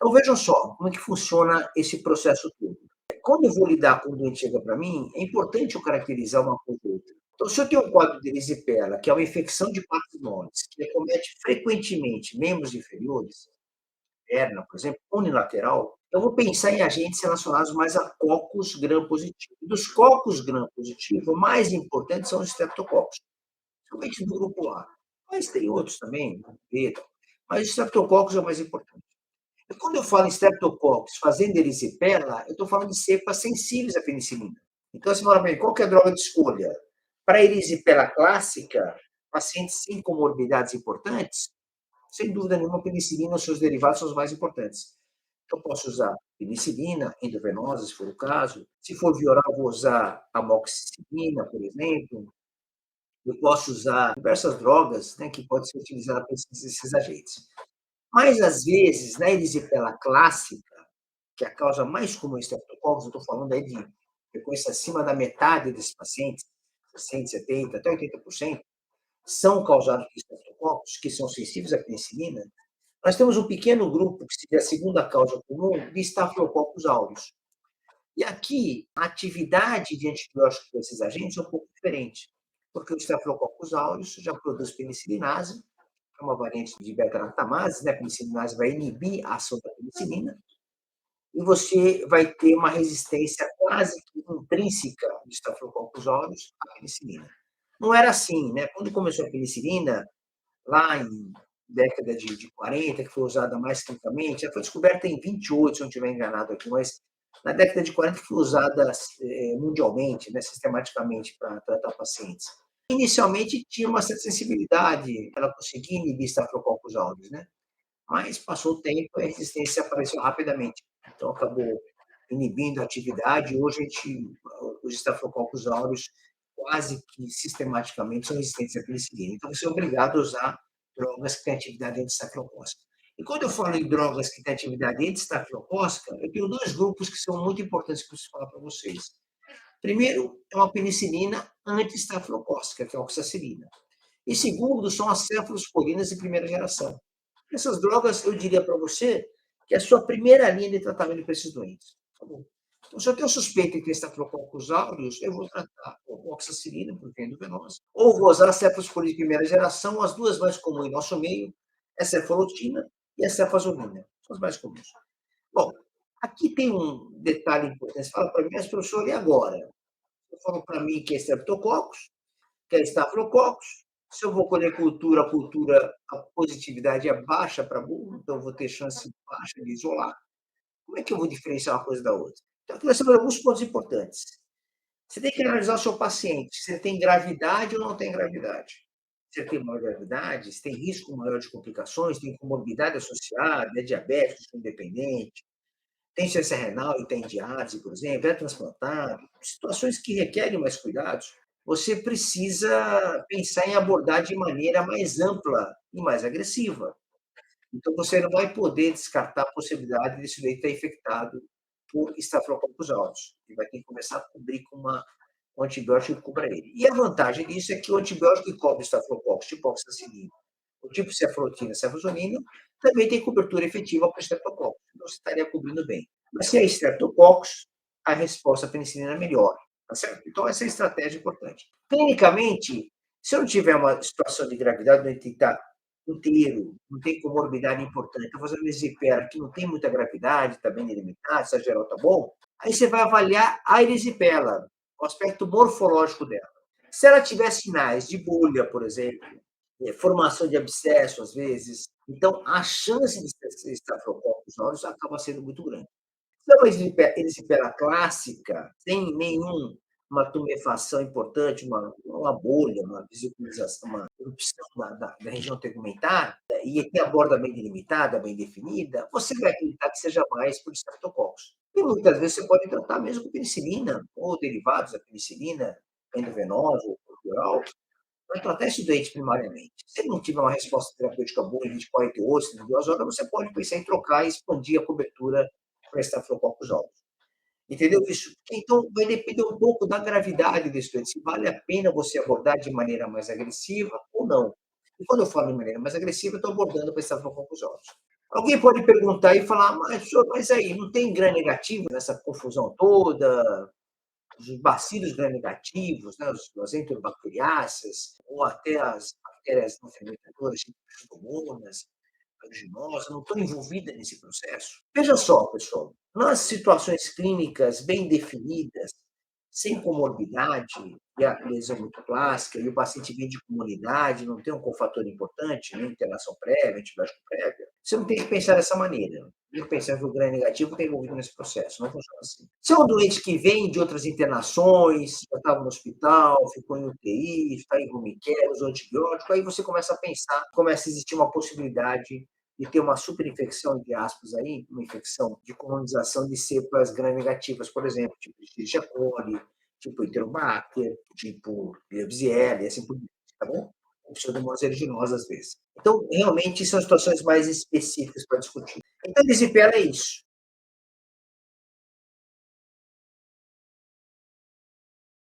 Então vejam só como é que funciona esse processo todo. Quando eu vou lidar com o doente chega para mim, é importante eu caracterizar uma coisa ou outra. Então, se eu tenho um quadro de erisipela, que é uma infecção de partes moles, que acomete frequentemente membros inferiores, perna, por exemplo, unilateral, eu vou pensar em agentes relacionados mais a cocos gram-positivo. Dos cocos gram-positivo, o mais importante são os streptococcus, principalmente do grupo A. Mas tem outros também, beta, mas o streptococcus é o mais importante. E quando eu falo em streptococcus fazendo erisipela, eu estou falando de cepas sensíveis à penicilina. Então, você fala bem, qual que é a droga de escolha? Para a erisipela clássica, pacientes sem comorbidades importantes, sem dúvida nenhuma, a penicilina e os seus derivados são os mais importantes. Eu posso usar penicilina endovenosa, se for o caso. Se for via oral, vou usar amoxicilina, por exemplo. Eu posso usar diversas drogas, né, que podem ser utilizadas para esses agentes. Mas, às vezes, na erisipela clássica, que é a causa mais comum de streptococcus, eu estou falando aí de frequência acima da metade desses pacientes, 60, 70, até 80%, são causados por streptococcus, que são sensíveis à penicilina. Nós temos um pequeno grupo, que seria a segunda causa comum, de Staphylococcus aureus. E aqui, a atividade de antibióticos desses agentes é um pouco diferente, porque o Staphylococcus aureus já produz penicilinase, que é uma variante de beta-lactamase, né? A penicilinase vai inibir a ação da penicilina, e você vai ter uma resistência quase que intrínseca de Staphylococcus aureus à penicilina. Não era assim, né? Quando começou a penicilina, lá em década de 40, que foi usada mais quimicamente, ela foi descoberta em 28, se eu não estiver enganado aqui, mas na década de 40 foi usada mundialmente, né, sistematicamente para tratar pacientes. Inicialmente tinha uma certa sensibilidade, ela conseguia inibir Staphylococcus aureus, né? Mas passou o tempo e a resistência apareceu rapidamente. Então acabou inibindo a atividade. Hoje a gente, os Staphylococcus aureus quase que sistematicamente são resistentes à penicilina. Então você é obrigado a usar drogas que têm atividade anti-estafilocócica. E quando eu falo em drogas que têm atividade anti-estafilocócica, eu tenho dois grupos que são muito importantes que eu preciso falar para vocês. Primeiro, é uma penicilina anti-estafilocócica, que é a oxacilina. E segundo, são as cefalosporinas de primeira geração. Essas drogas, eu diria para você, que é a sua primeira linha de tratamento para esses doentes. Tá bom? Então, se eu tenho suspeita de ter Staphylococcus aureus, eu vou tratar com oxacilina, porque é endovenosa, ou vou usar a cefalosporina de primeira geração, as duas mais comuns em nosso meio, é a cefalotina e a cefazolina. São as mais comuns. Bom, aqui tem um detalhe importante. Você fala para mim, mas professor, e agora? Você fala para mim que é Streptococcus, que é Staphylococcus. Se eu vou colher cultura, a positividade é baixa para burro, então eu vou ter chance baixa de isolar. Como é que eu vou diferenciar uma coisa da outra? Então, aqui nós temos alguns pontos importantes. Você tem que analisar o seu paciente, se ele tem gravidade ou não tem gravidade. Se ele tem maior gravidade, se tem risco maior de complicações, tem comorbidade associada, é diabético, independente, tem ciência renal e tem diálise, por exemplo, é transplantado, situações que requerem mais cuidados. Você precisa pensar em abordar de maneira mais ampla e mais agressiva. Então, você não vai poder descartar a possibilidade desse leite estar infectado por Staphylococcus aureus. E vai ter que começar a cobrir com um antibiótico que cubra ele. E a vantagem disso é que o antibiótico que cobre Staphylococcus, tipo oxacilina, o tipo cefalotina, cefazolina, também tem cobertura efetiva para o Streptococcus. Então, você estaria cobrindo bem. Mas se é Streptococcus, a resposta à penicilina é melhor. Tá certo? Então, essa é a estratégia importante. Clinicamente, se eu não tiver uma situação de gravidade, não tem que estar inteiro, não tem comorbidade importante, estou fazendo erisipela que não tem muita gravidade, está bem delimitado, se a geral está bom, aí você vai avaliar a erisipela, o aspecto morfológico dela. Se ela tiver sinais de bolha, por exemplo, formação de abscesso, às vezes, então a chance de ser Staphylococcus aureus acaba sendo muito grande. Se é uma erisipela clássica, sem nenhuma tumefação importante, uma bolha, uma vesiculação, uma erupção da região tegumentar, e tem a borda bem delimitada, bem definida, você vai acreditar que seja mais por Streptococcus. E muitas vezes você pode tratar mesmo com penicilina, ou derivados da penicilina, endovenosa ou oral, para tratar esse doente primariamente. Se ele não tiver uma resposta terapêutica boa em 24 48, 72 horas, você pode pensar em trocar e expandir a cobertura para Staphylococcus aureus. Entendeu isso? Então, vai depender um pouco da gravidade desse doente, se vale a pena você abordar de maneira mais agressiva ou não. E quando eu falo de maneira mais agressiva, eu estou abordando para Staphylococcus aureus. Alguém pode perguntar e falar: mas aí, não tem gram negativo nessa confusão toda? Os bacilos gram-negativos, né, as enterobacteriáceas, ou até as bactérias não fermentadoras, tipo Pseudomonas, aeruginosa, não estão envolvidas nesse processo. Veja só, pessoal, nas situações clínicas bem definidas, sem comorbidade, e a lesão muito clássica, e o paciente vem de comunidade, não tem um cofator importante, nem internação prévia, antibiótico prévia, você não tem que pensar dessa maneira. Tem que pensar que o gram negativo está envolvido nesse processo, não funciona assim. Se é um doente que vem de outras internações, já estava no hospital, ficou em UTI, está em home care, usou antibiótico, aí você começa a pensar, começa a existir uma possibilidade de ter uma superinfecção, entre aspas, aí, uma infecção de colonização de cepas gram-negativas, por exemplo, tipo Escherichia coli, tipo Enterobacter, tipo Klebsiella, e assim por diante, tá bom? Com pseudomonas aeruginosa às vezes. Então, realmente, são situações mais específicas para discutir. Então, erisipela é isso.